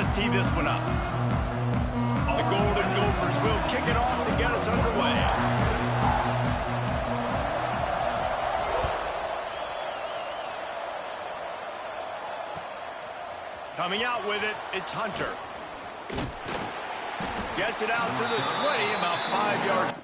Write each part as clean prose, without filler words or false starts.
Let's tee this one up. The Golden Gophers will kick it off to get us underway. Coming out with it, it's Hunter. Gets it out to the 20, about 5 yards.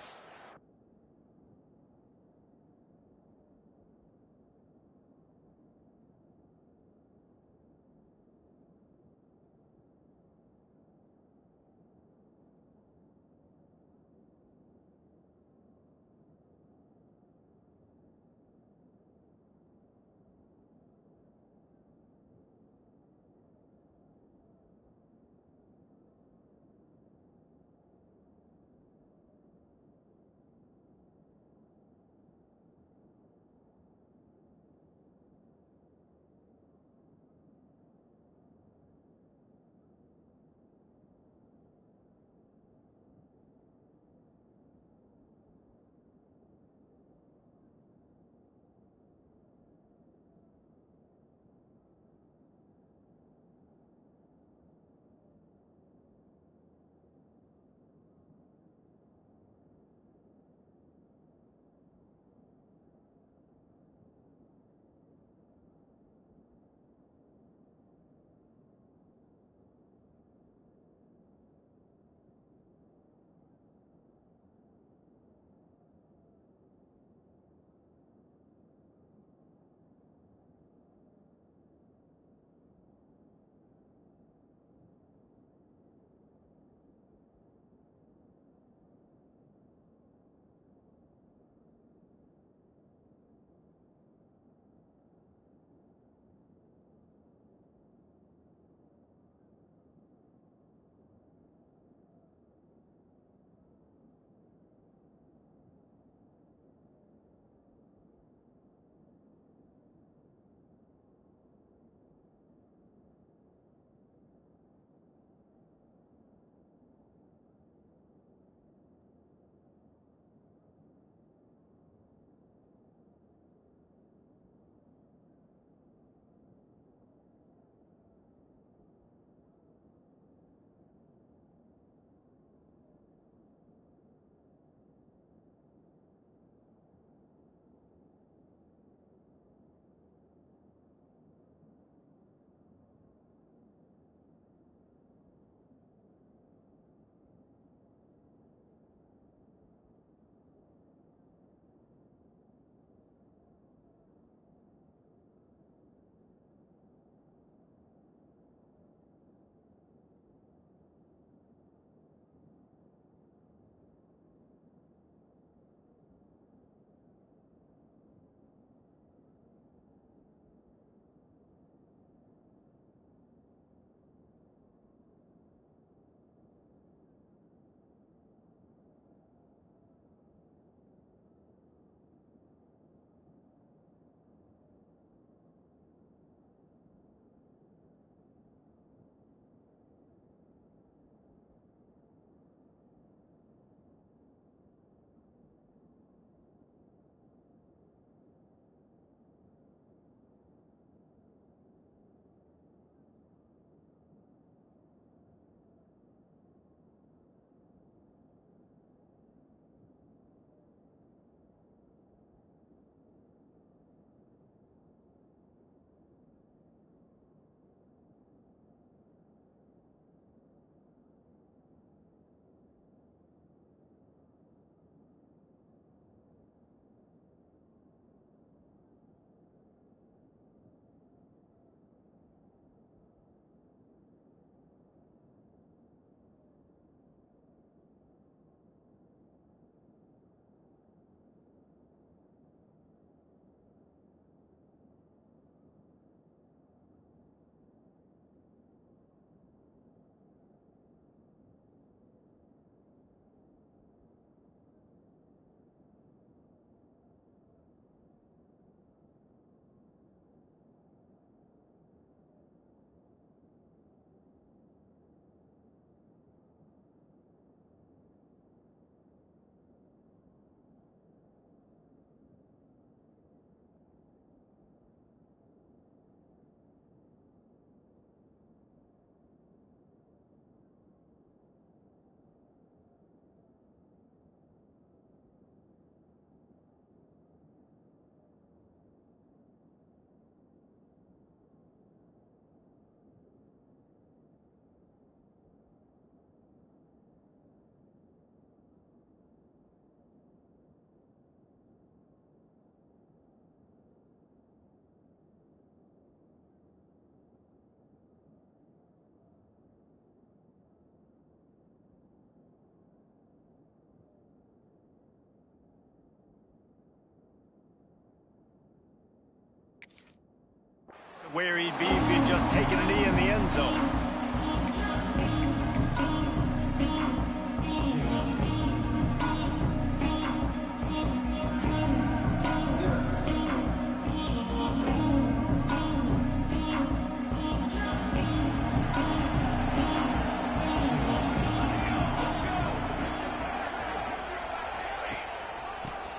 where he'd be if he'd just taken a knee in the end zone.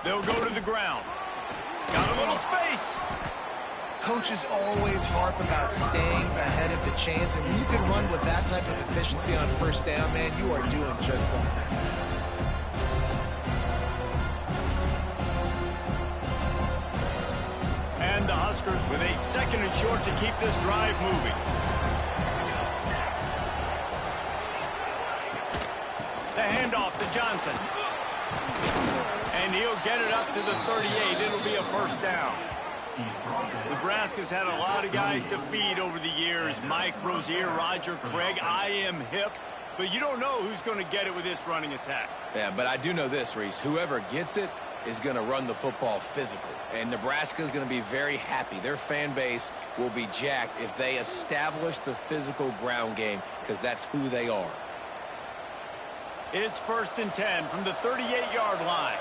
They'll go to the ground. Got a little space. Coaches always harp about staying ahead of the chance, and when you can run with that type of efficiency on first down, man, you are doing just that. And the Huskers with a 2nd and short to keep this drive moving. The handoff to Johnson. And he'll get it up to the 38. It'll be a first down. Nebraska's had a lot of guys to feed over the years. Mike Rozier, Roger Craig. I am hip. But you don't know who's going to get it with this running attack. Yeah, but I do know this, Reese. Whoever gets it is going to run the football physical. And Nebraska is going to be very happy. Their fan base will be jacked if they establish the physical ground game, because that's who they are. It's 1st and 10 from the 38-yard line.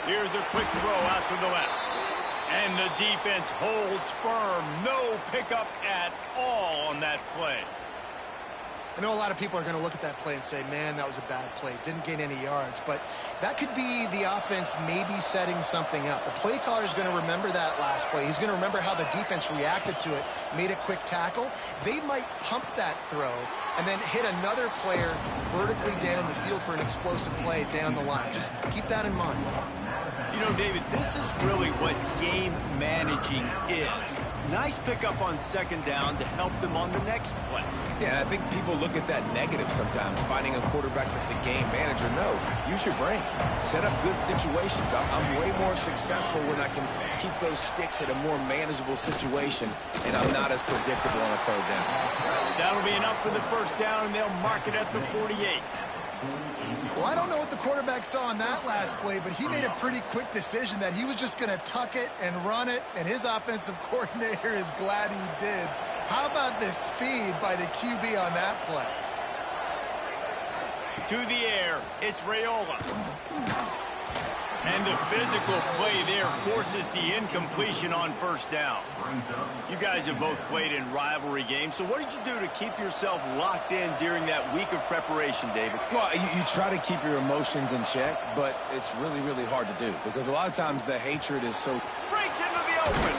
Here's a quick throw out to the left. And the defense holds firm. No pickup at all on that play. I know a lot of people are going to look at that play and say, man, that was a bad play. Didn't gain any yards. But that could be the offense maybe setting something up. The play caller is going to remember that last play. He's going to remember how the defense reacted to it, made a quick tackle. They might pump that throw and then hit another player vertically down the field for an explosive play down the line. Just keep that in mind. You know, David, this is really what game managing is. Nice pickup on 2nd down to help them on the next play. Yeah, I think people look at that negative sometimes, finding a quarterback that's a game manager. No, use your brain. Set up good situations. I'm way more successful when I can keep those sticks at a more manageable situation, and I'm not as predictable on a 3rd down. That'll be enough for the first down, and they'll mark it at the 48. Well, I don't know what the quarterback saw on that last play, but he made a pretty quick decision that he was just going to tuck it and run it, and his offensive coordinator is glad he did. How about the speed by the QB on that play? To the air, it's Raiola. And the physical play there forces the incompletion on 1st down. You guys have both played in rivalry games, so what did you do to keep yourself locked in during that week of preparation, David? Well, you try to keep your emotions in check, but it's really, really hard to do because a lot of times the hatred is so... Breaks into the open.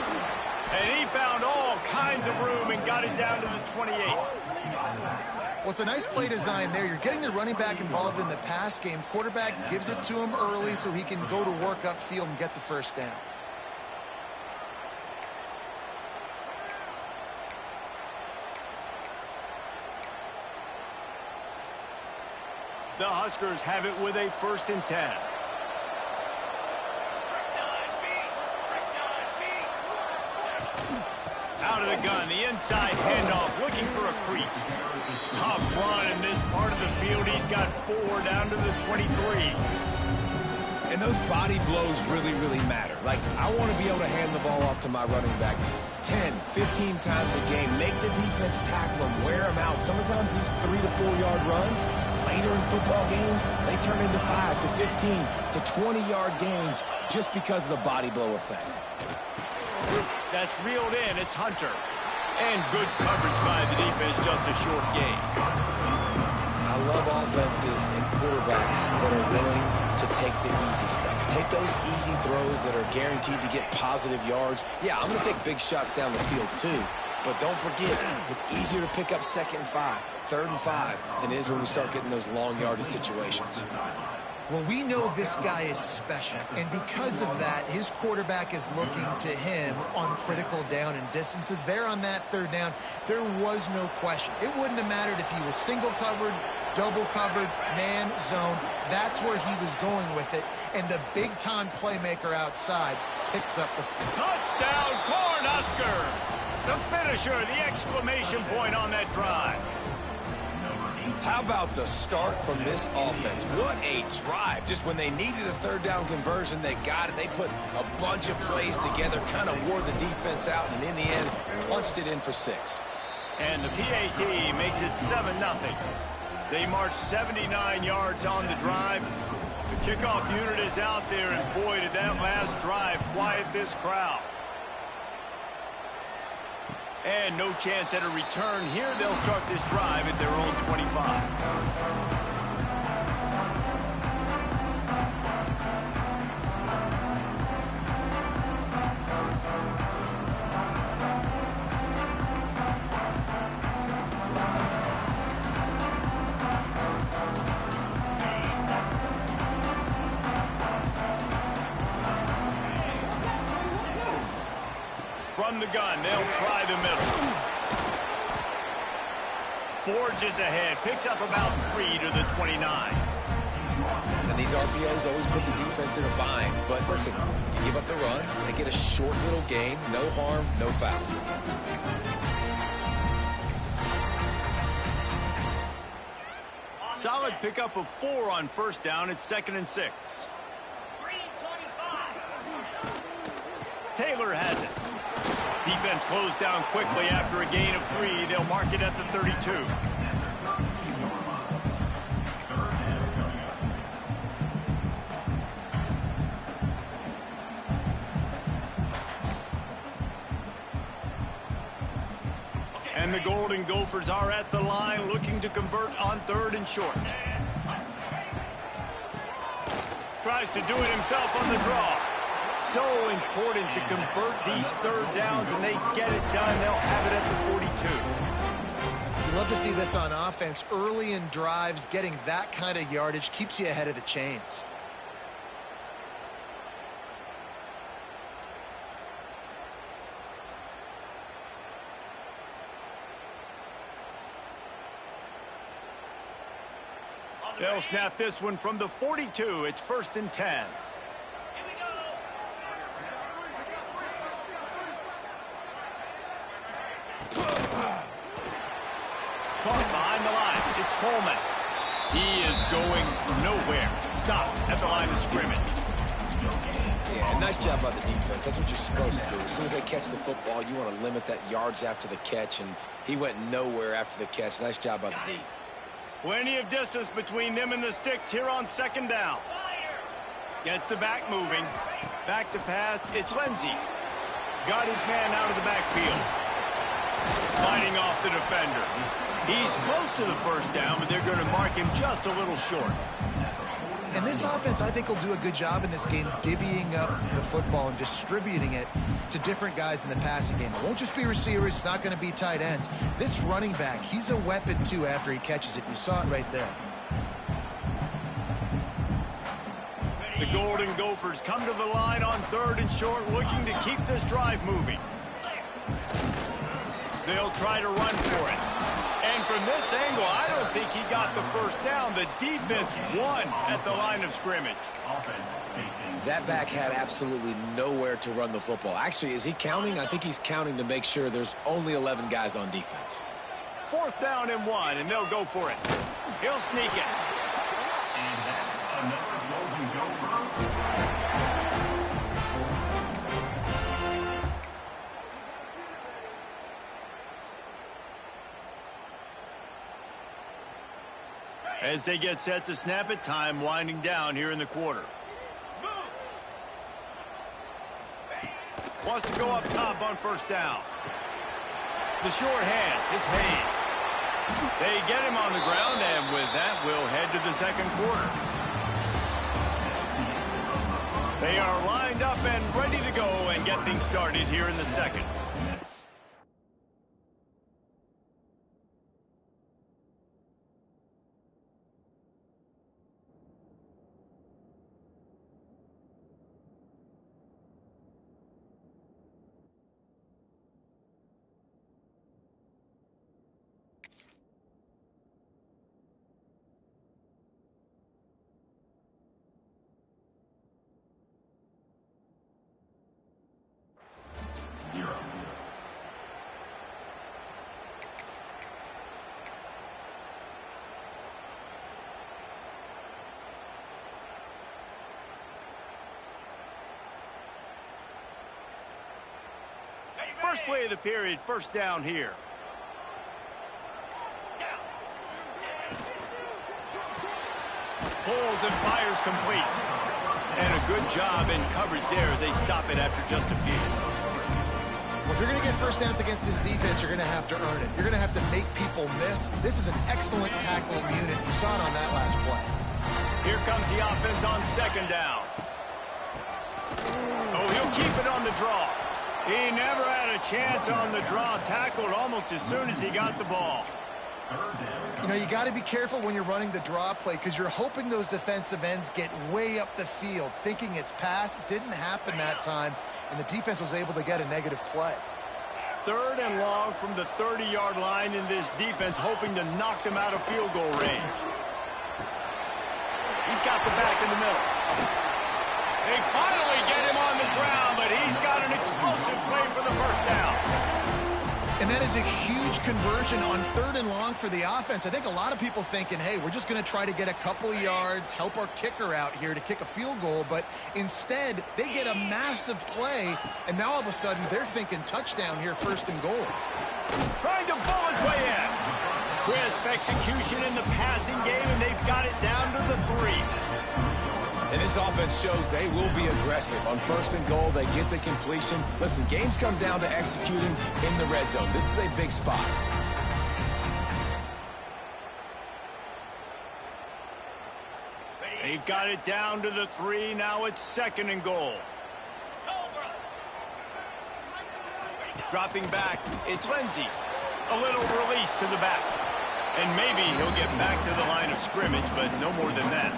And he found all kinds of room and got it down to the 28. Well, it's a nice play design there. You're getting the running back involved in the pass game. Quarterback gives it to him early so he can go to work upfield and get the first down. The Huskers have it with a 1st and 10. Out of the gun, the inside handoff, looking for a crease. Tough run in this part of the field. He's got 4 down to the 23. And those body blows really, really matter. Like, I want to be able to hand the ball off to my running back 10, 15 times a game. Make the defense tackle him, wear him out. Sometimes these 3 to 4 yard runs, later in football games, they turn into 5 to 15 to 20 yard gains just because of the body blow effect. That's reeled in. It's Hunter. And good coverage by the defense, just a short gain. I love offenses and quarterbacks that are willing to take the easy stuff. Take those easy throws that are guaranteed to get positive yards. Yeah, I'm going to take big shots down the field too. But don't forget, it's easier to pick up 2nd and 5, 3rd and 5 than it is when we start getting those long yardage situations. Well, we know this guy is special, and because of that, his quarterback is looking to him on critical down and distances. There on that 3rd down, there was no question. It wouldn't have mattered if he was single covered, double covered, man, zone. That's where he was going with it, and the big-time playmaker outside picks up the... Touchdown, Cornhuskers! The finisher, the exclamation point on that drive. How about the start from this offense? What a drive. Just when they needed a third down conversion, they got it. They put a bunch of plays together, kind of wore the defense out, and in the end, punched it in for 6. And the PAT makes it 7-0. They march 79 yards on the drive. The kickoff unit is out there, and boy, did that last drive quiet this crowd. And no chance at a return here. They'll start this drive at their own 25. From the gun, they'll try the middle. Forges ahead, picks up about 3 to the 29. And these RPOs always put the defense in a bind. But listen, you give up the run, they get a short little gain, no harm, no foul. Solid pickup of 4 on first down. It's 2nd and 6. Taylor has it. Defense closed down quickly after a gain of 3. They'll mark it at the 32. And the Golden Gophers are at the line looking to convert on 3rd and short. Tries to do it himself on the draw. So important to convert these third downs, and they get it done. They'll have it at the 42. You love to see this on offense. Early in drives, getting that kind of yardage keeps you ahead of the chains. They'll snap this one from the 42. It's 1st and 10. Caught behind the line. It's Coleman. He is going nowhere. Stop at the line of scrimmage. Yeah, nice job by the defense. That's what you're supposed to do. As soon as they catch the football, you want to limit that yards after the catch, and he went nowhere after the catch. Nice job by the D. Plenty of distance between them and the sticks here on 2nd down. Gets the back moving. Back to pass. It's Lindsey. Got his man out of the backfield. Fighting off the defender. He's close to the first down, but they're going to mark him just a little short. And this offense, I think, will do a good job in this game divvying up the football and distributing it to different guys in the passing game. It won't just be receivers. It's not going to be tight ends. This running back, he's a weapon, too, after he catches it. You saw it right there. The Golden Gophers come to the line on 3rd and short, looking to keep this drive moving. They'll try to run for it. And from this angle, I don't think he got the first down. The defense won at the line of scrimmage. That back had absolutely nowhere to run the football. Actually, is he counting? I think he's counting to make sure there's only 11 guys on defense. 4th down and 1, and they'll go for it. He'll sneak it. And that's another Golden Gopher. As they get set to snap it, time winding down here in the quarter. Wants to go up top on first down. The short hands, it's Hayes. They get him on the ground, and with that, we'll head to the 2nd quarter. They are lined up and ready to go and get things started here in the 2nd. First play of the period, first down here. Pulls and fires complete. And a good job in coverage there as they stop it after just a few. Well, if you're going to get first downs against this defense, you're going to have to earn it. You're going to have to make people miss. This is an excellent tackling unit. You saw it on that last play. Here comes the offense on second down. Oh, he'll keep it on the draw. He never had a chance on the draw. Tackled almost as soon as he got the ball. You know, you got to be careful when you're running the draw play because you're hoping those defensive ends get way up the field, thinking it's pass. Didn't happen that time, and the defense was able to get a negative play. Third and long from the 30-yard line in this defense, hoping to knock them out of field goal range. He's got the back in the middle. They finally get him on the ground, but he's got an explosive play for the first down. And that is a huge conversion on third and long for the offense. I think a lot of people thinking, hey, we're just going to try to get a couple yards, help our kicker out here to kick a field goal. But instead, they get a massive play, and now all of a sudden they're thinking touchdown here, first and goal. Trying to bull his way in. Crisp execution in the passing game, and they've got it down to the 3. And this offense shows they will be aggressive. On first and goal, they get the completion. Listen, games come down to executing in the red zone. This is a big spot. They've got it down to the 3. Now it's second and goal. Dropping back, it's Lindsey. A little release to the back. And maybe he'll get back to the line of scrimmage, but no more than that.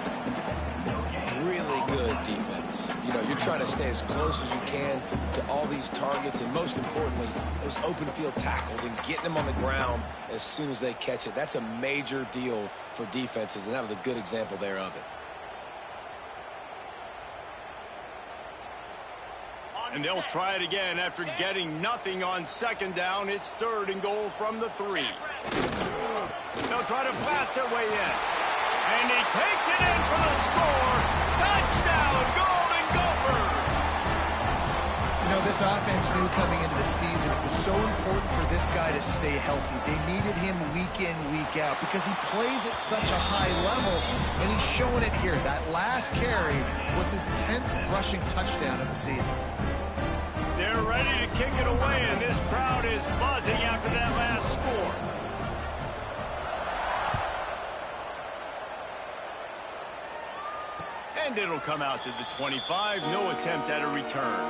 Really good defense. You know, you're trying to stay as close as you can to all these targets, and most importantly, those open field tackles and getting them on the ground as soon as they catch it. That's a major deal for defenses, and that was a good example there of it. And they'll try it again after getting nothing on second down. It's third and goal from the 3. They'll try to blast their way in. And he takes it in for the score. Touchdown, Golden Gophers! You know, this offense knew coming into the season it was so important for this guy to stay healthy. They needed him week in, week out because he plays at such a high level, and he's showing it here. That last carry was his 10th rushing touchdown of the season. They're ready to kick it away, and this crowd is buzzing after that last score. And it'll come out to the 25. No attempt at a return.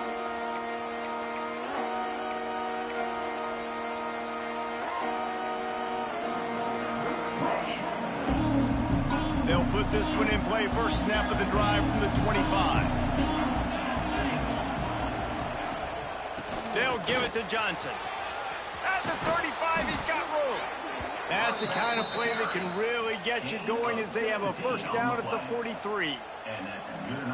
They'll put this one in play. First snap of the drive from the 25. They'll give it to Johnson. At the 35, he's got room. That's the kind of play that can really get you going as they have a first down at the 43.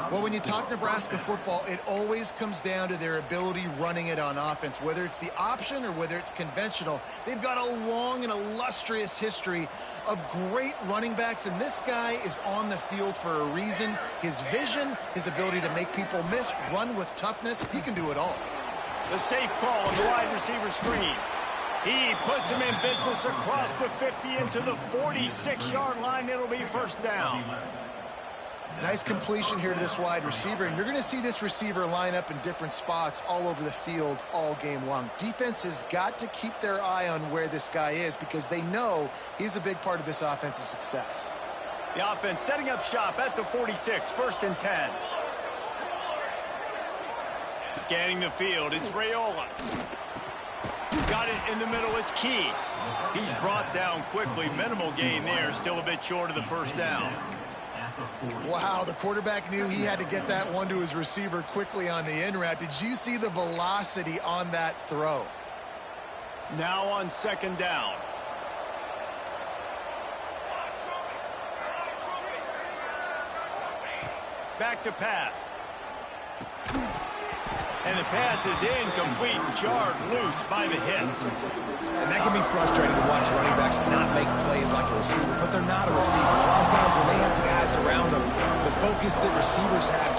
Well, when you talk Nebraska football, it always comes down to their ability running it on offense, whether it's the option or whether it's conventional. They've got a long and illustrious history of great running backs, and this guy is on the field for a reason. His vision, his ability to make people miss, run with toughness, he can do it all. The safe call on the wide receiver screen. He puts him in business across the 50 into the 46-yard line. It'll be first down. Nice completion here to this wide receiver, and you're going to see this receiver line up in different spots all over the field all game long. Defense has got to keep their eye on where this guy is because they know he's a big part of this offense's success. The offense setting up shop at the 46, first and 10. Scanning the field, it's Raiola. Got it in the middle, it's Key. He's brought down quickly, minimal gain there, still a bit short of the first down. Wow, the quarterback knew he had to get that one to his receiver quickly on the in route. Did you see the velocity on that throw? Now on second down. Back to pass. And the pass is incomplete and charged loose by the hit. And that can be frustrating to watch running backs not make plays like a receiver, but they're not a receiver. A lot of times when they have the guys around them, the focus that receivers have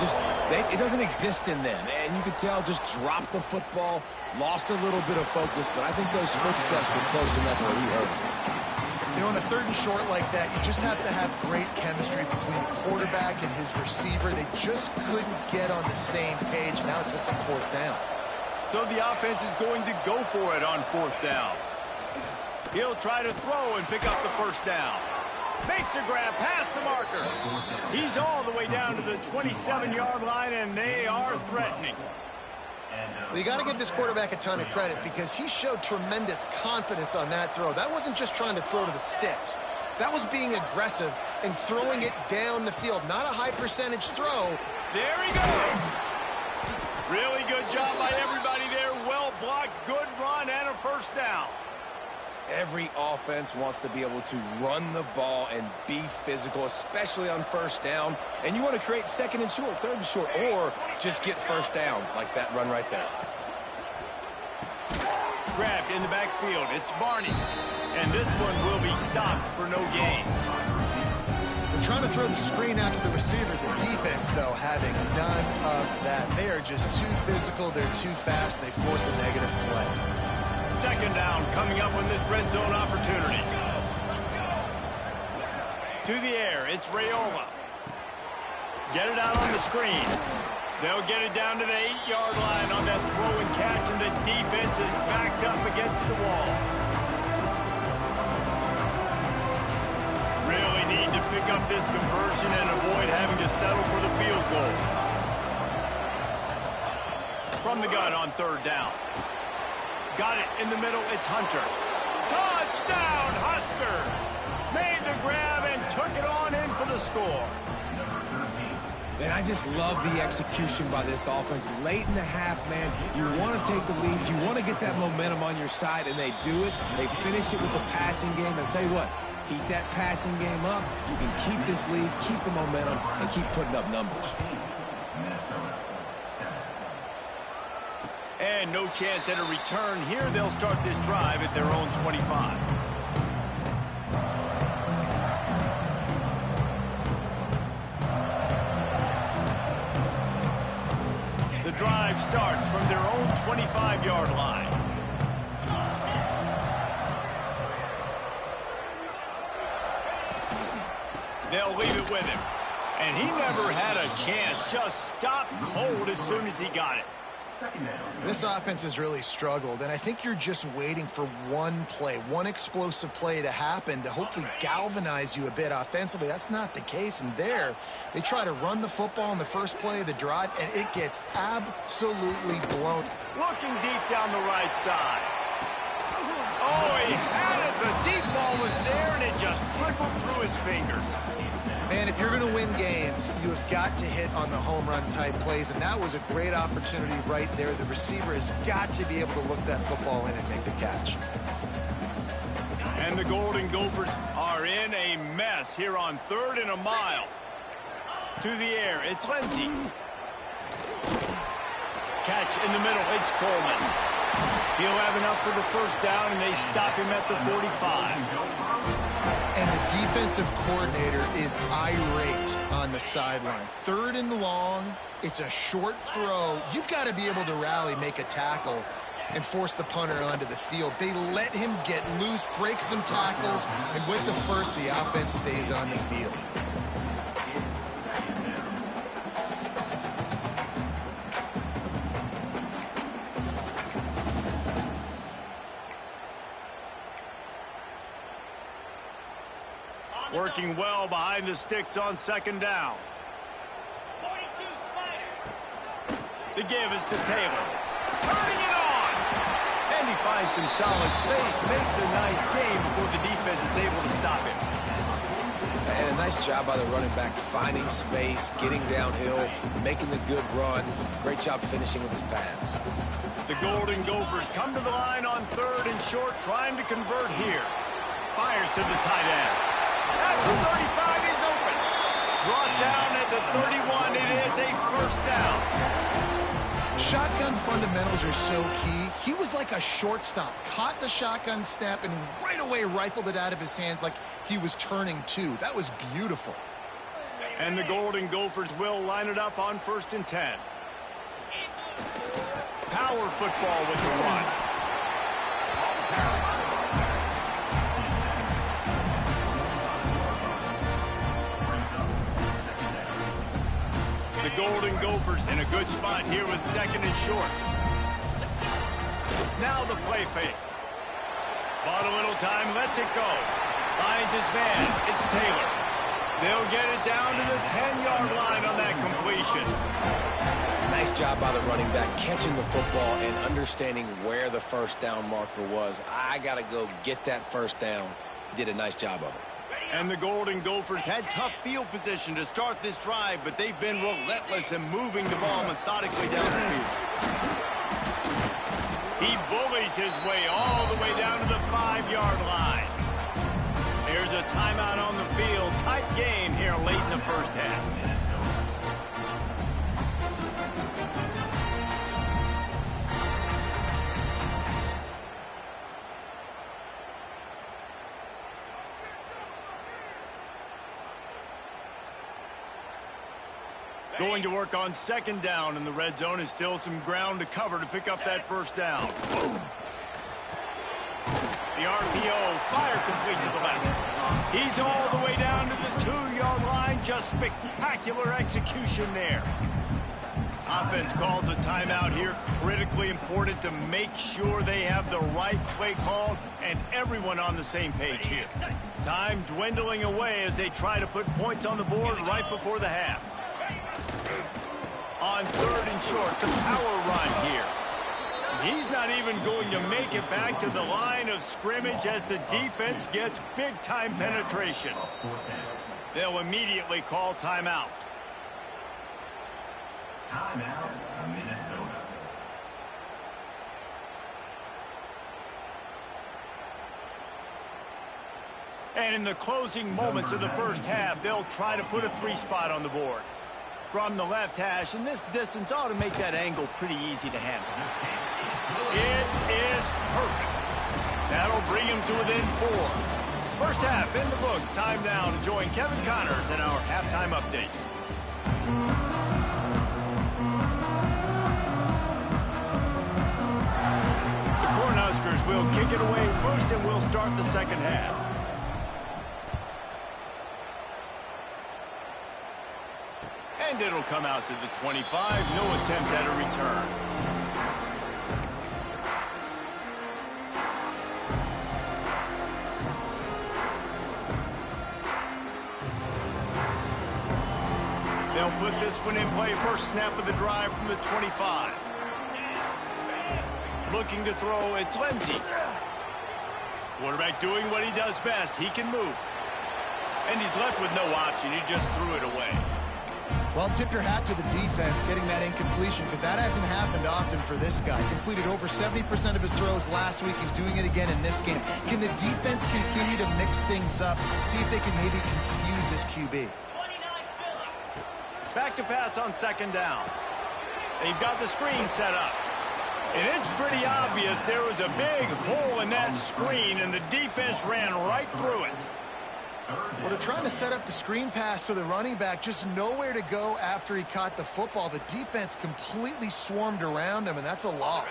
it doesn't exist in them. And you could tell just dropped the football, lost a little bit of focus, but I think those footsteps were close enough where he heard them. You know, on a 3rd and short like that, you just have to have great chemistry between the quarterback and his receiver. They just couldn't get on the same page. Now it's 4th down. So the offense is going to go for it on 4th down. He'll try to throw and pick up the 1st down. Makes a grab past the marker. He's all the way down to the 27-yard line, and they are threatening. Well, you got to give this quarterback a ton of credit because he showed tremendous confidence on that throw. That wasn't just trying to throw to the sticks. That was being aggressive and throwing it down the field. Not a high-percentage throw. There he goes. Really good job by everybody there. Well blocked, good run, and a 1st down. Every offense wants to be able to run the ball and be physical, especially on 1st down. And you want to create 2nd and short, 3rd and short, or just get 1st downs like that run right there. Grabbed in the backfield. It's Barney. And this one will be stopped for no gain. They're trying to throw the screen out to the receiver. The defense, though, having none of that. They are just too physical. They're too fast. They force a negative play. 2nd down coming up on this red zone opportunity. To the air, it's Raiola. Get it out on the screen. They'll get it down to the 8-yard line on that throw and catch, and the defense is backed up against the wall. Really need to pick up this conversion and avoid having to settle for the field goal. From the gun on 3rd down. Got it in the middle. It's Hunter. Touchdown, Huskers! Made the grab and took it on in for the score. Man, I just love the execution by this offense. Late in the half, man, you want to take the lead. You want to get that momentum on your side, and they do it. They finish it with the passing game. I'll tell you what, keep that passing game up. You can keep this lead, keep the momentum, and keep putting up numbers. And no chance at a return here. They'll start this drive at their own 25. The drive starts from their own 25-yard line. They'll leave it with him. And he never had a chance. Just stopped cold as soon as he got it. This offense has really struggled, and I think you're just waiting for one play, one explosive play to happen to hopefully galvanize you a bit offensively. That's not the case, and there they try to run the football in the first play of the drive, and it gets absolutely blown. Looking deep down the right side. Oh, he had it. The deep ball was there, and it just trickled through his fingers. Man, if you're going to win games, you have got to hit on the home run type plays, and that was a great opportunity right there. The receiver has got to be able to look that football in and make the catch. And the Golden Gophers are in a mess here on 3rd and a mile. To the air, it's Lindsey. Catch in the middle, it's Coleman. He'll have enough for the 1st down, and they stop him at the 45. And the defensive coordinator is irate on the sideline. 3rd and long, it's a short throw. You've got to be able to rally, make a tackle, and force the punter onto the field. They let him get loose, break some tackles, and with the 1st, the offense stays on the field. Working well behind the sticks on 2nd down. 42 Spider. The give is to Taylor. Turning it on! And he finds some solid space. Makes a nice game before the defense is able to stop him. And a nice job by the running back, finding space, getting downhill, making the good run. Great job finishing with his pads. The Golden Gophers come to the line on 3rd and short, trying to convert here. Fires to the tight end. At the 35, he's open. Brought down at the 31, it is a 1st down. shotgun fundamentals are so key. He was like a shortstop, caught the shotgun snap and right away rifled it out of his hands like he was turning two. That was beautiful. And the Golden Gophers will line it up on 1st and 10. Power football with the run. The Golden Gophers in a good spot here with 2nd and short. Now the play fake. Bought a little time, lets it go. Finds his man. It's Taylor. They'll get it down to the 10-yard line on that completion. Nice job by the running back catching the football and understanding where the first down marker was. I got to go get that first down. He did a nice job of it. And the Golden Gophers had tough field position to start this drive, but they've been relentless in moving the ball methodically down the field. He bullies his way all the way down to the 5-yard line. Here's a timeout on the field. Tight game here late in the first half. Going to work on 2nd down in the red zone, and still some ground to cover to pick up that first down. Boom. The RPO, fire complete to the left. He's all the way down to the 2-yard line. Just spectacular execution there. Offense calls a timeout here. Critically important to make sure they have the right play called and everyone on the same page here. Time dwindling away as they try to put points on the board right before the half. On 3rd and short, the power run here. He's not even going to make it back to the line of scrimmage as the defense gets big-time penetration. They'll immediately call timeout. Timeout, Minnesota. And in the closing moments of the first half, they'll try to put a 3-spot on the board. From the left hash, and this distance ought to make that angle pretty easy to handle. It is perfect. That'll bring him to within 4. First half in the books. Time now to join Kevin Connors in our halftime update. The Cornhuskers will kick it away first, and we'll start the second half. And it'll come out to the 25. No attempt at a return. They'll put this one in play. First snap of the drive from the 25. Looking to throw, it's Lindsey. Quarterback doing what he does best. He can move. And he's left with no option. He just threw it away. Well, tip your hat to the defense getting that incompletion because that hasn't happened often for this guy. Completed over 70% of his throws last week. He's doing it again in this game. Can the defense continue to mix things up? See if they can maybe confuse this QB. Back to pass on 2nd down. They've got the screen set up. And it's pretty obvious there was a big hole in that screen, and the defense ran right through it. Well, they're trying to set up the screen pass to the running back, just nowhere to go after he caught the football. The defense completely swarmed around him, and that's a loss.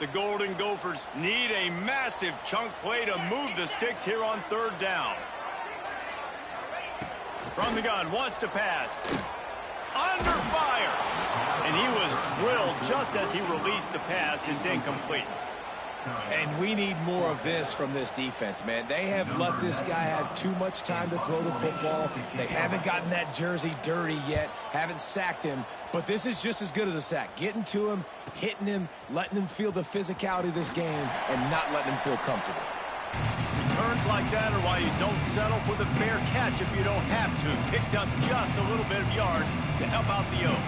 The Golden Gophers need a massive chunk play to move the sticks here on 3rd down. From the gun, wants to pass. Under fire. And he was drilled just as he released the pass. It's incomplete. And we need more of this from this defense, man. They have let this guy have too much time to throw the football. They haven't gotten that jersey dirty yet, haven't sacked him. But this is just as good as a sack. Getting to him, hitting him, letting him feel the physicality of this game, and not letting him feel comfortable. Returns like that are why you don't settle for the fair catch if you don't have to. Picks up just a little bit of yards to help out the Oak.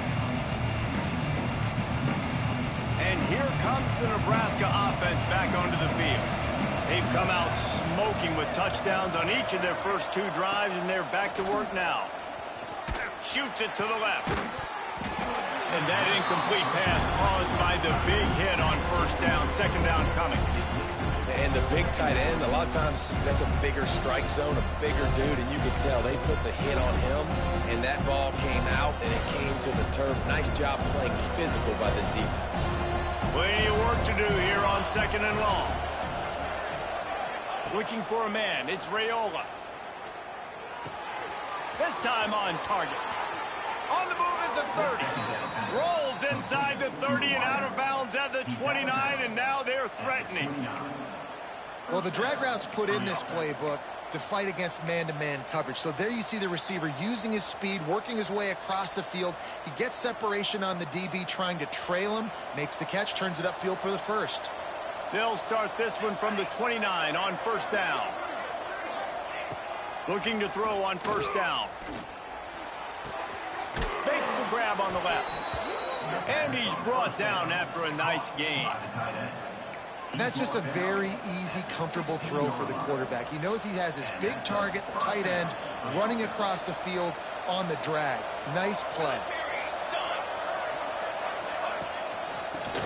And here comes the Nebraska offense back onto the field. They've come out smoking with touchdowns on each of their first 2 drives, and they're back to work now. Shoots it to the left. And that incomplete pass caused by the big hit on first down, second down coming. And the big tight end, a lot of times that's a bigger strike zone, a bigger dude, and you can tell they put the hit on him, and that ball came out, and it came to the turf. Nice job playing physical by this defense. Plenty of work to do here on second and long. Looking for a man, it's Raiola. This time on target. On the move at the 30. Rolls inside the 30 and out of bounds at the 29, and now they're threatening. Well, the drag route's put in this playbook to fight against man-to-man coverage. So there you see the receiver using his speed, working his way across the field. He gets separation on the DB, trying to trail him, makes the catch, turns it upfield for the first. They'll start this one from the 29 on first down. Looking to throw on first down. Makes the grab on the left. And he's brought down after a nice gain. That's just a very easy, comfortable throw for the quarterback. He knows he has his big target, the tight end, running across the field on the drag. Nice play.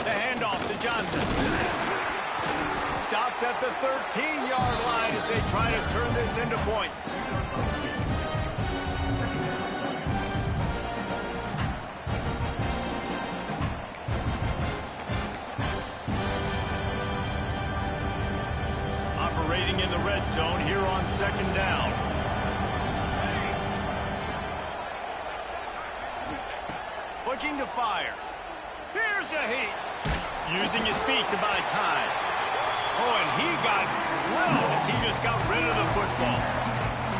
The handoff to Johnson. Stopped at the 13-yard line as they try to turn this into points. Operating in the red zone here on second down. Looking to fire. Here's a heat. Using his feet to buy time. Oh, and he got drilled as he just got rid of the football.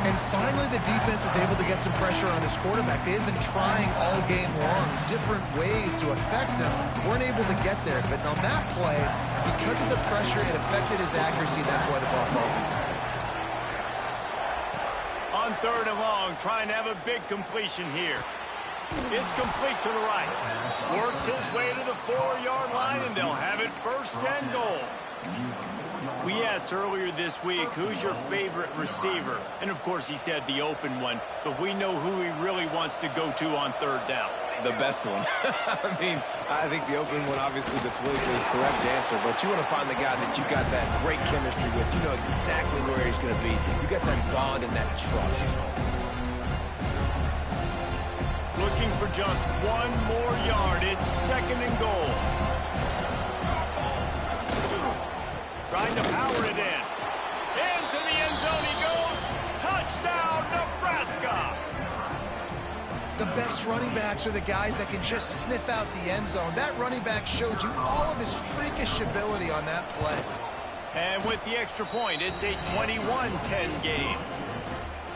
And finally, the defense is able to get some pressure on this quarterback. They had been trying all game long different ways to affect him. Weren't able to get there. But on that play, because of the pressure, it affected his accuracy. That's why the ball falls incomplete. On third and long, trying to have a big completion here. It's complete to the right. Works his way to the 4-yard line, and they'll have it first and goal. We asked earlier this week, who's your favorite receiver? And, of course, he said the open one, but we know who he really wants to go to on third down. The best one. I mean, I think the open one, obviously, the politically correct answer, but you want to find the guy that you got that great chemistry with. You know exactly where he's going to be. You got that bond and that trust. Looking for just one more yard. It's second and goal. Trying to power it in. Into the end zone he goes. Touchdown, Nebraska. The best running backs are the guys that can just sniff out the end zone. That running back showed you all of his freakish ability on that play. And with the extra point, it's a 21-10 game.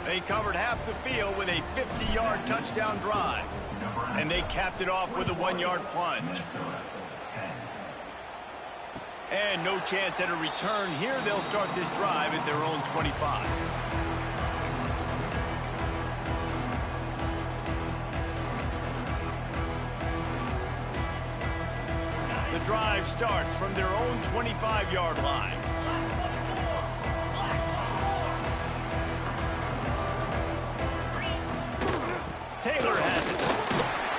They covered half the field with a 50-yard touchdown drive. And they capped it off with a 1-yard plunge. And no chance at a return here. They'll start this drive at their own 25. The drive starts from their own 25-yard line. Taylor has it.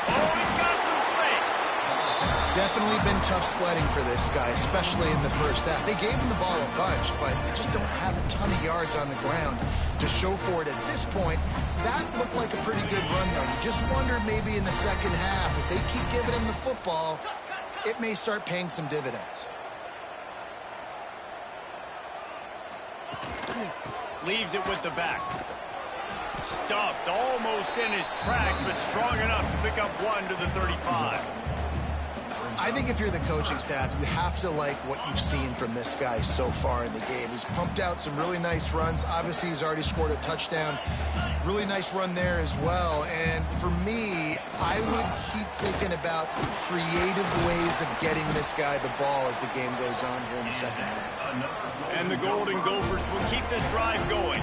Oh, he's got some space. Definitely been tough sledding for this guy, especially in the first half. They gave him the ball a bunch, but they just don't have a ton of yards on the ground to show for it at this point. That looked like a pretty good run, though. You just wonder maybe in the second half, if they keep giving him the football, it may start paying some dividends. Leaves it with the back. Stuffed almost in his tracks, but strong enough to pick up one to the 35. I think if you're the coaching staff, you have to like what you've seen from this guy so far in the game. He's pumped out some really nice runs. Obviously, he's already scored a touchdown. Really nice run there as well. And for me, I would keep thinking about creative ways of getting this guy the ball as the game goes on here in the second half. And the Golden Gophers will keep this drive going.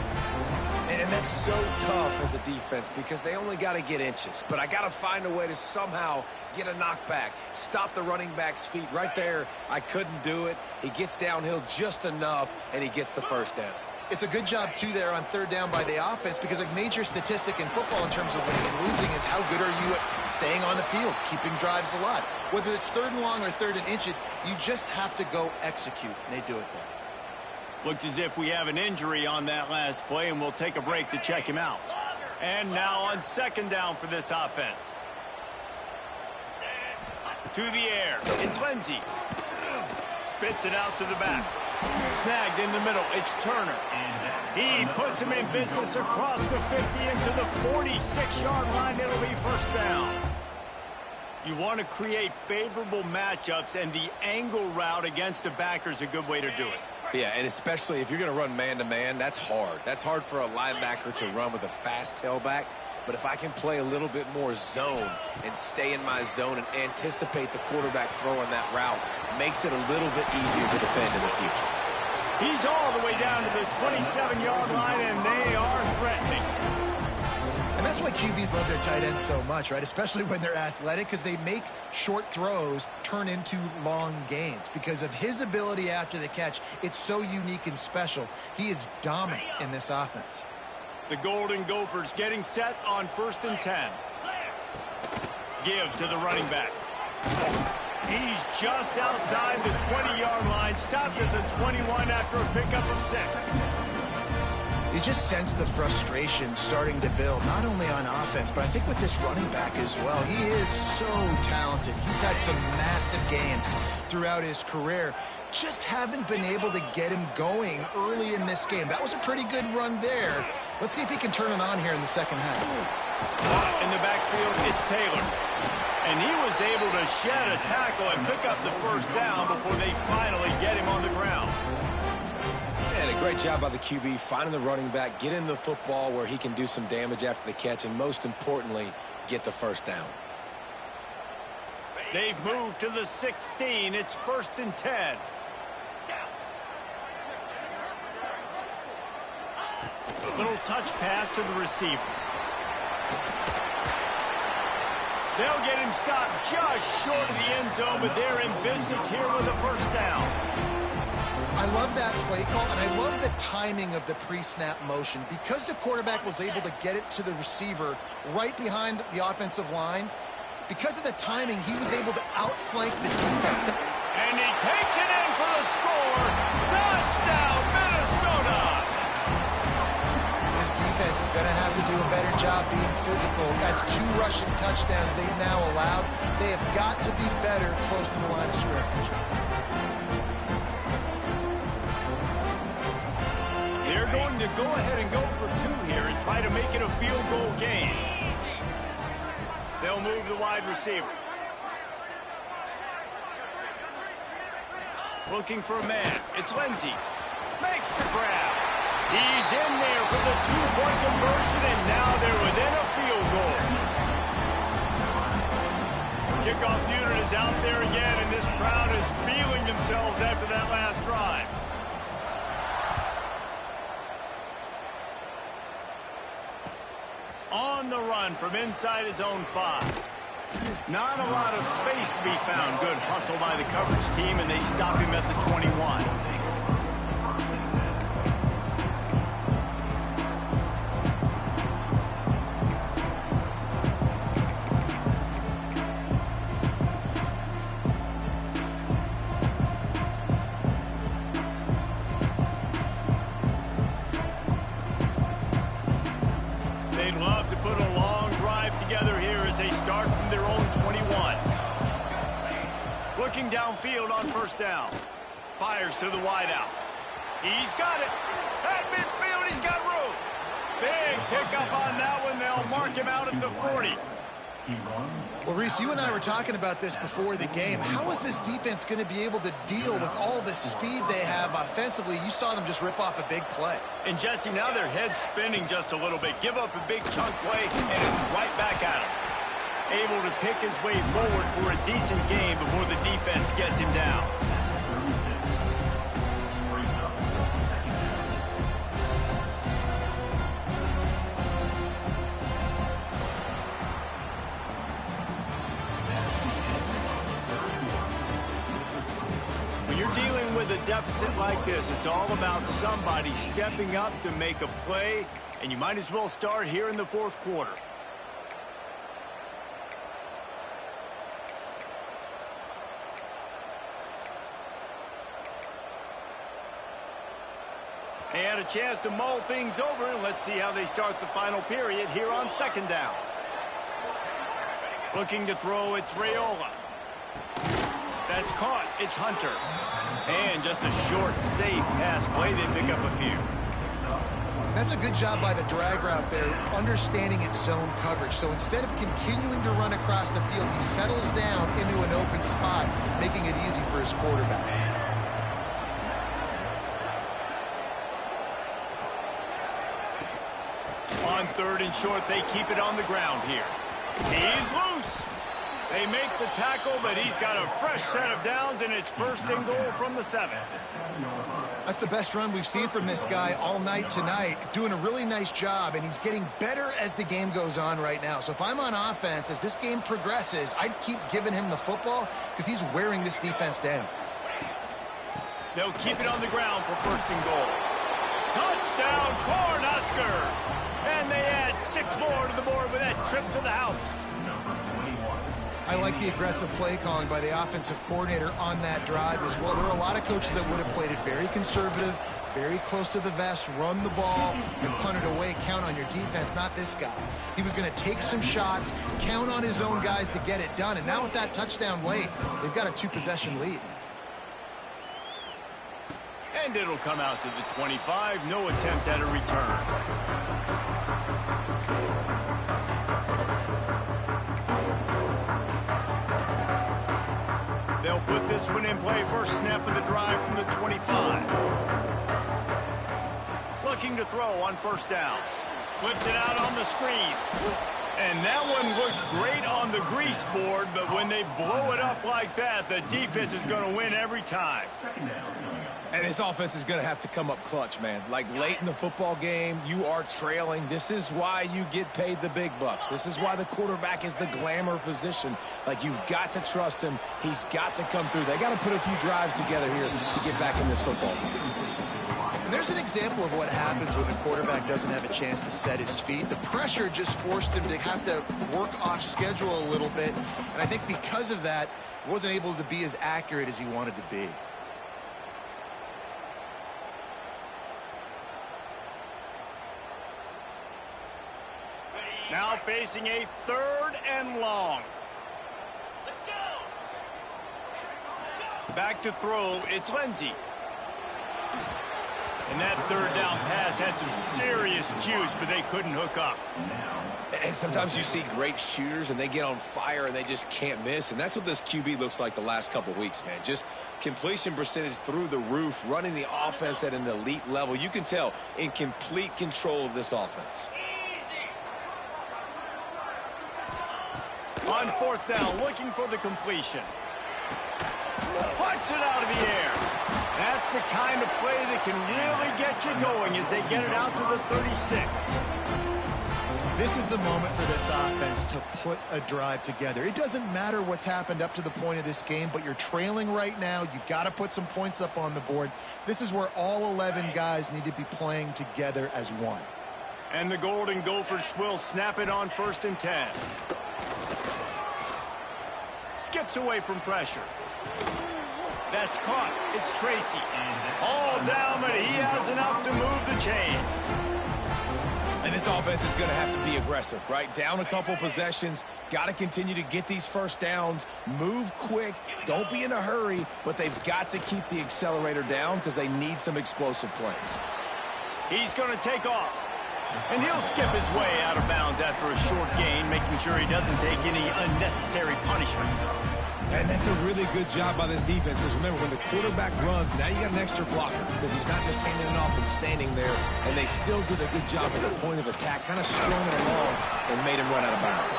And that's so tough as a defense because they only got to get inches. But I got to find a way to somehow get a knockback, stop the running back's feet. Right there, I couldn't do it. He gets downhill just enough, and he gets the first down. It's a good job, too, there on third down by the offense because a major statistic in football in terms of winning and losing is how good are you at staying on the field, keeping drives alive. Whether it's third and long or third and inches, you just have to go execute, and they do it there. Looks as if we have an injury on that last play, and we'll take a break to check him out. And now on second down for this offense. To the air. It's Lindsey. Spits it out to the back. Snagged in the middle. It's Turner. He puts him in business across the 50 into the 46-yard line. It'll be first down. You want to create favorable matchups, and the angle route against a backer is a good way to do it. Yeah, and especially if you're going to run man-to-man, that's hard. That's hard for a linebacker to run with a fast tailback. But if I can play a little bit more zone and stay in my zone and anticipate the quarterback throwing that route, makes it a little bit easier to defend in the future. He's all the way down to the 27-yard line, and they are threatening. And that's why QBs love their tight ends so much, right? Especially when they're athletic, because they make short throws turn into long gains. Because of his ability after the catch, it's so unique and special. He is dominant in this offense. The Golden Gophers getting set on 1st and 10. Give to the running back. He's just outside the 20-yard line, stopped at the 21 after a pickup of 6. You just sense the frustration starting to build, not only on offense, but I think with this running back as well. He is so talented. He's had some massive games throughout his career. Just haven't been able to get him going early in this game. That was a pretty good run there. Let's see if he can turn it on here in the second half. In the backfield, it's Taylor. And he was able to shed a tackle and pick up the first down before they finally get him on the ground. And a great job by the QB finding the running back, getting the football where he can do some damage after the catch, and most importantly, get the first down. They've moved to the 16. It's 1st and 10. Little touch pass to the receiver. They'll get him stopped just short of the end zone, but they're in business here with a first down. I love that play call, and I love the timing of the pre-snap motion. Because the quarterback was able to get it to the receiver right behind the offensive line, because of the timing, he was able to outflank the defense. And he takes it in for the score. Touchdown, Minnesota! This defense is going to have to do a better job being physical. That's 2 rushing touchdowns they've now allowed. They have got to be better close to the line of scrimmage. They're going to go ahead and go for 2 here and try to make it a field goal game. They'll move the wide receiver. Looking for a man. It's Lindsey. Makes the grab. He's in there for the 2-point conversion, and now they're within a field goal. Kickoff unit is out there again, and this crowd is feeling themselves after that last drive. On the run from inside his own 5. Not a lot of space to be found. Good hustle by the coverage team, and they stop him at the 21. They'd love to put a long drive together here as they start from their own 21. Looking downfield on first down. Fires to the wideout. He's got it. At midfield, he's got room. Big pickup on that one. They'll mark him out at the 40. Well, Reese, you and I were talking about this before the game. How is this defense going to be able to deal with all the speed they have offensively? You saw them just rip off a big play. And, Jesse, now their head's spinning just a little bit. Give up a big chunk play, and it's right back at him. Able to pick his way forward for a decent game before the defense gets him down. When you're dealing with a deficit like this, it's all about somebody stepping up to make a play, and you might as well start here in the fourth quarter. They had a chance to mull things over, and let's see how they start the final period here on second down. Looking to throw, it's Raiola. That's caught, it's Hunter. And just a short, safe pass play, they pick up a few. That's a good job by the drag route there, understanding its zone coverage. So instead of continuing to run across the field, he settles down into an open spot, making it easy for his quarterback. On third and short, they keep it on the ground here. He's loose. They make the tackle, but he's got a fresh set of downs, and it's first and goal from the 7. That's the best run we've seen from this guy all night tonight. Doing a really nice job, and he's getting better as the game goes on right now. So if I'm on offense, as this game progresses, I'd keep giving him the football because he's wearing this defense down. They'll keep it on the ground for first and goal. Touchdown, Cornhuskers! And they add 6 more to the board with that trip to the house. I like the aggressive play calling by the offensive coordinator on that drive as well. There are a lot of coaches that would have played it very conservative, very close to the vest, run the ball, and punt it away, count on your defense. Not this guy. He was going to take some shots, count on his own guys to get it done. And now with that touchdown late, they've got a 2-possession lead. And it'll come out to the 25. No attempt at a return. They'll put this one in play. First snap of the drive from the 25. Looking to throw on first down. Flips it out on the screen. And that one looked great on the grease board, but when they blow it up like that, the defense is going to win every time. And this offense is going to have to come up clutch, man. Like late in the football game, you are trailing. This is why you get paid the big bucks. This is why the quarterback is the glamour position. Like, you've got to trust him. He's got to come through. They got to put a few drives together here to get back in this football game. And there's an example of what happens when the quarterback doesn't have a chance to set his feet. The pressure just forced him to have to work off schedule a little bit. And I think because of that, he wasn't able to be as accurate as he wanted to be. Now facing a third and long. Let's go. Back to throw, it's Lindsey. And that third down pass had some serious juice, but they couldn't hook up. And sometimes you see great shooters, and they get on fire, and they just can't miss. And that's what this QB looks like the last couple weeks, man. Just completion percentage through the roof, running the offense at an elite level. You can tell in complete control of this offense. On fourth down, looking for the completion. Puts it out of the air. That's the kind of play that can really get you going as they get it out to the 36. This is the moment for this offense to put a drive together. It doesn't matter what's happened up to the point of this game, but you're trailing right now. You got to put some points up on the board. This is where all 11 guys need to be playing together as one. And the Golden Gophers will snap it on first and 10. Skips away from pressure. That's caught. It's Tracy. All down, but he has enough to move the chains. And this offense is going to have to be aggressive, right? Down a couple possessions. Got to continue to get these first downs. Move quick. Don't be in a hurry, but they've got to keep the accelerator down because they need some explosive plays. He's going to take off. And he'll skip his way out of bounds after a short gain, making sure he doesn't take any unnecessary punishment. And that's a really good job by this defense, because remember, when the quarterback runs, now you got an extra blocker, because he's not just handing it off and standing there, and they still did a good job at the point of attack, kind of strung it along and made him run out of bounds.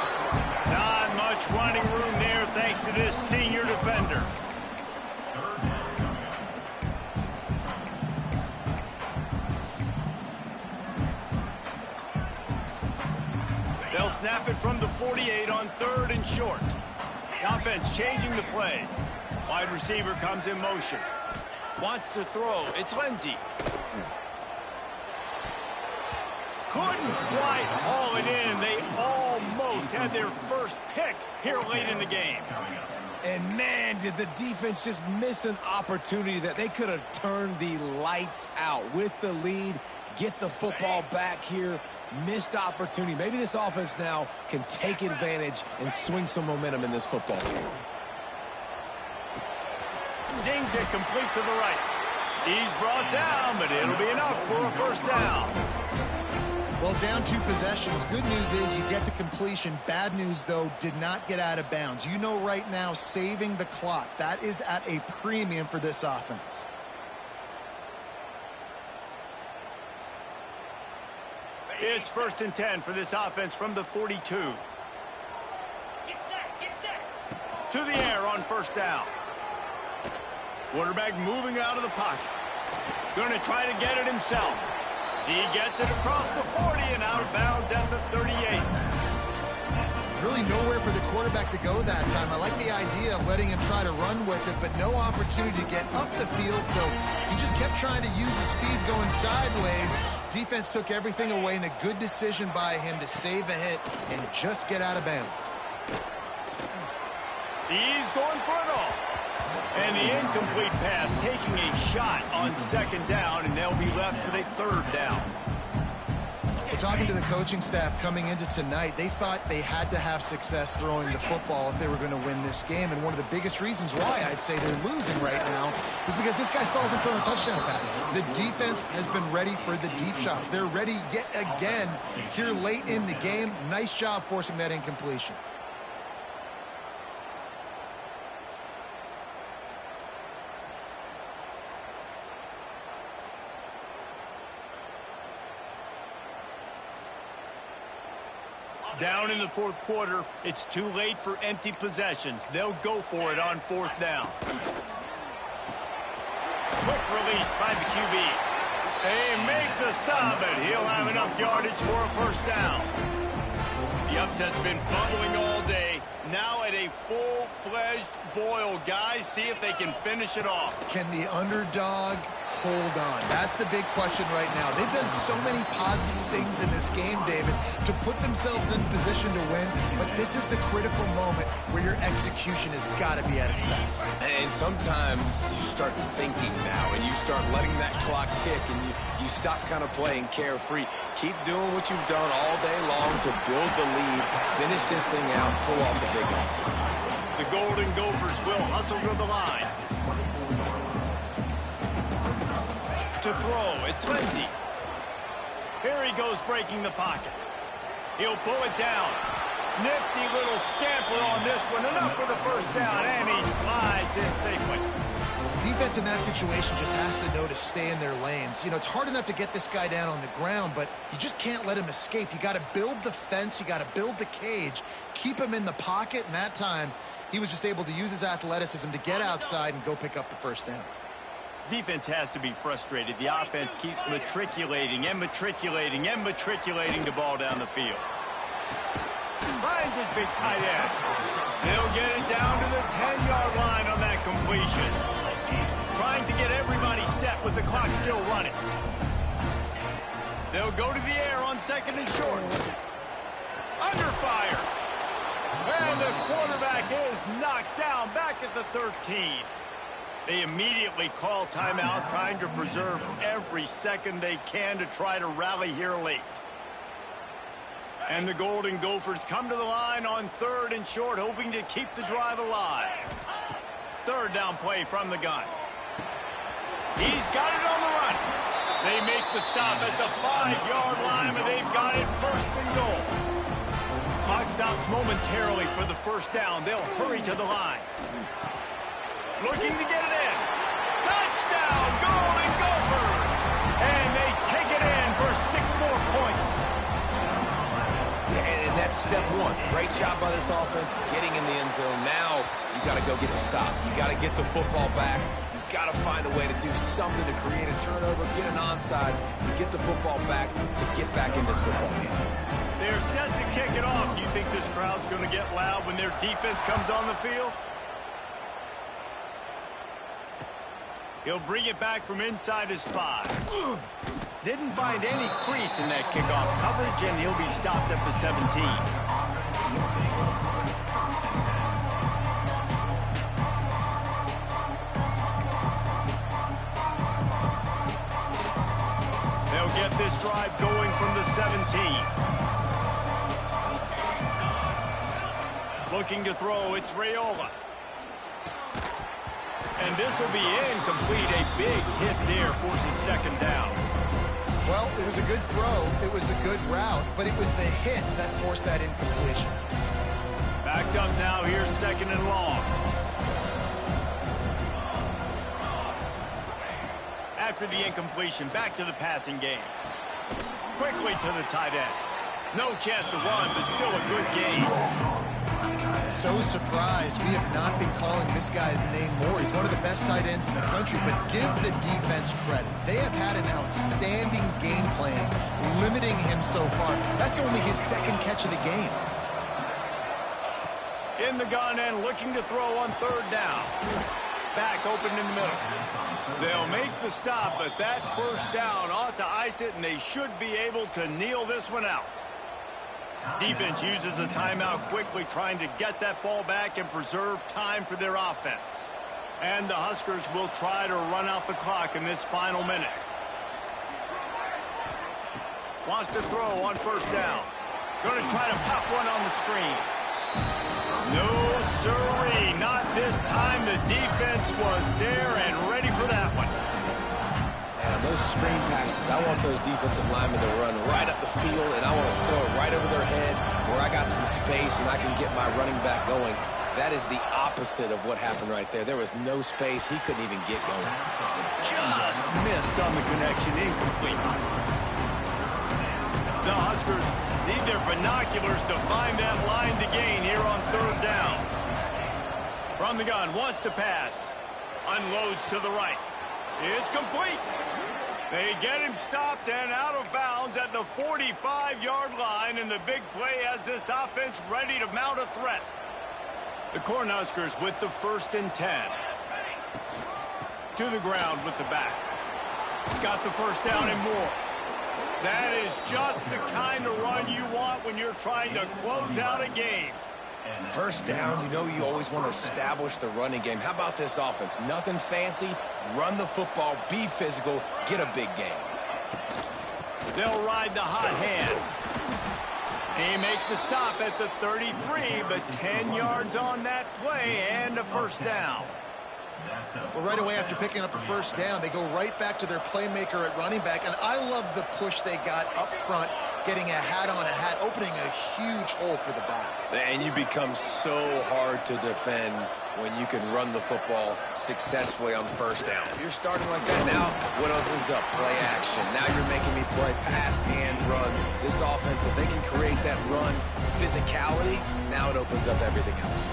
Not much running room there thanks to this senior defender. They'll snap it from the 48 on third and short. The offense changing the play. Wide receiver comes in motion. Wants to throw. It's Lindsey. Couldn't quite haul it in. They almost had their first pick here late in the game. And man, did the defense just miss an opportunity that they could have turned the lights out with the lead, get the football back here. Missed opportunity. Maybe this offense now can take advantage and swing some momentum in this football game. Zings it complete to the right. He's brought down, but it'll be enough for a first down. Well, down 2 possessions. Good news is you get the completion. Bad news, though, did not get out of bounds. You know right now, saving the clock. That is at a premium for this offense. It's 1st and 10 for this offense from the 42. Get set, get set. To the air on first down. Quarterback moving out of the pocket. Going to try to get it himself. He gets it across the 40 and out of bounds at the 38. Really nowhere for the quarterback to go that time. I like the idea of letting him try to run with it, but no opportunity to get up the field, so he just kept trying to use the speed going sideways. Defense took everything away, and a good decision by him to save a hit and just get out of bounds. He's going for it all. And the incomplete pass taking a shot on 2nd down, and they'll be left with a 3rd down. Well, talking to the coaching staff coming into tonight, they thought they had to have success throwing the football if they were going to win this game. And one of the biggest reasons why I'd say they're losing right now is because this guy still hasn't thrown a touchdown pass. The defense has been ready for the deep shots. They're ready yet again here late in the game. Nice job forcing that incompletion. Down in the 4th quarter, it's too late for empty possessions. They'll go for it on 4th down. Quick release by the QB. They make the stop, but he'll have enough yardage for a first down. The upset's been bubbling all day. Now at a full-fledged boil. Guys, see if they can finish it off. Can the underdog hold on? That's the big question right now. They've done so many positive things in this game, David, to put themselves in position to win, but this is the critical moment where your execution has got to be at its best. And sometimes you start thinking now, and you start letting that clock tick, and you stop kind of playing carefree. Keep doing what you've done all day long to build the lead, finish this thing out, pull off the big upset. The Golden Gophers will hustle to the line. To throw, it's Lindsey. Here he goes breaking the pocket. He'll pull it down. Nifty little scamper on this one. Enough for the first down, and he slides in safely. Defense in that situation just has to know to stay in their lanes. You know, it's hard enough to get this guy down on the ground, but you just can't let him escape. You got to build the fence. You got to build the cage. Keep him in the pocket, and that time he was just able to use his athleticism to get outside and go pick up the first down. Defense has to be frustrated. The offense keeps matriculating and matriculating and matriculating the ball down the field. Finds his big tight end. They'll get it down to the 10-yard line on that completion. Trying to get everybody set with the clock still running. They'll go to the air on 2nd and short. Under fire. And the quarterback is knocked down back at the 13. They immediately call timeout, trying to preserve every second they can to try to rally here late. And the Golden Gophers come to the line on 3rd and short, hoping to keep the drive alive. 3rd down play from the gun. He's got it on the run. They make the stop at the 5-yard line, and they've got it 1st and goal. Clock stops momentarily for the first down. They'll hurry to the line. Looking to get it in. Touchdown, Golden Gophers! And they take it in for 6 more points. Yeah, and that's step one. Great job by this offense getting in the end zone. Now you got to go get the stop. You got to get the football back. You've got to find a way to do something to create a turnover, get an onside, to get the football back, to get back in this football game. They're set to kick it off. Do you think this crowd's going to get loud when their defense comes on the field? He'll bring it back from inside his 5. Didn't find any crease in that kickoff coverage, and he'll be stopped at the 17. They'll get this drive going from the 17. Looking to throw, it's Raiola. And this will be incomplete. A big hit there forces second down. Well, it was a good throw. It was a good route, but it was the hit that forced that incompletion. Backed up now. Here's second and long. After the incompletion, back to the passing game. Quickly to the tight end. No chance to run, but still a good game. So surprised we have not been calling this guy's name more. He's one of the best tight ends in the country, but give the defense credit. They have had an outstanding game plan limiting him so far. That's only his second catch of the game. In the gun and looking to throw on third down. Back open in the middle. They'll make the stop, but that first down ought to ice it, and they should be able to kneel this one out. Defense uses a timeout quickly, trying to get that ball back and preserve time for their offense. And the Huskers will try to run out the clock in this final minute. Wants to throw on first down. Going to try to pop one on the screen. No, sirree, not this time. The defense was there and ready for that one. Man, those screen passes, I want those defensive linemen to run right up the field, and I want to throw it right over their head where I got some space and I can get my running back going. That is the opposite of what happened right there. There was no space. He couldn't even get going. Just missed on the connection, incomplete. The Huskers need their binoculars to find that line to gain here on third down. From the gun, wants to pass. Unloads to the right. It's complete. They get him stopped and out of bounds at the 45-yard line, and the big play has this offense ready to mount a threat. The Cornhuskers with the 1st and 10. To the ground with the back. Got the first down and more. That is just the kind of run you want when you're trying to close out a game. First down, you know you always want to establish the running game. How about this offense? Nothing fancy. Run the football, be physical, get a big game. They'll ride the hot hand. They make the stop at the 33, but 10 yards on that play and a first down. Well, right away after picking up a first down, they go right back to their playmaker at running back, and I love the push they got up front, getting a hat on a hat, opening a huge hole for the back. And you become so hard to defend when you can run the football successfully on first down. If you're starting like that now, what opens up? Play action. Now you're making me play pass and run. This offense, if they can create that run physicality, now it opens up everything else.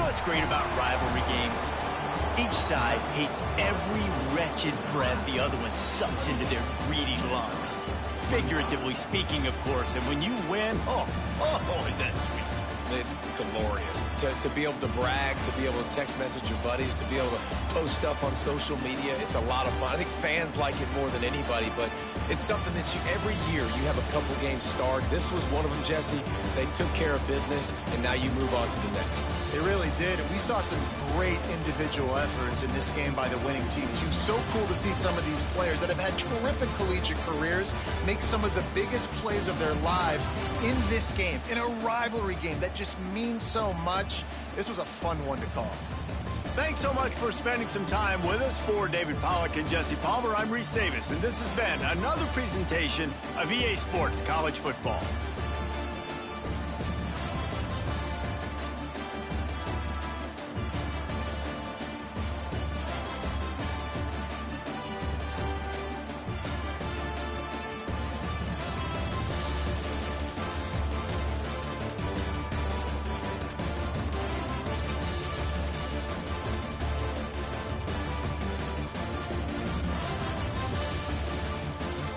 What's great about rivalry games? Each side hates every wretched breath the other one sucks into their greedy lungs. Figuratively speaking, of course, and when you win, oh, is that sweet. It's glorious to be able to brag, to be able to text message your buddies, to be able to post stuff on social media. It's a lot of fun. I think fans like it more than anybody, but it's something that every year you have a couple games start. This was one of them, Jesse. They took care of business, and now you move on to the next. They really did, and we saw some great individual efforts in this game by the winning team, too. So cool to see some of these players that have had terrific collegiate careers make some of the biggest plays of their lives in this game, in a rivalry game that just means so much. This was a fun one to call. Thanks so much for spending some time with us. For David Pollack and Jesse Palmer, I'm Reese Davis, and this has been another presentation of EA Sports College Football.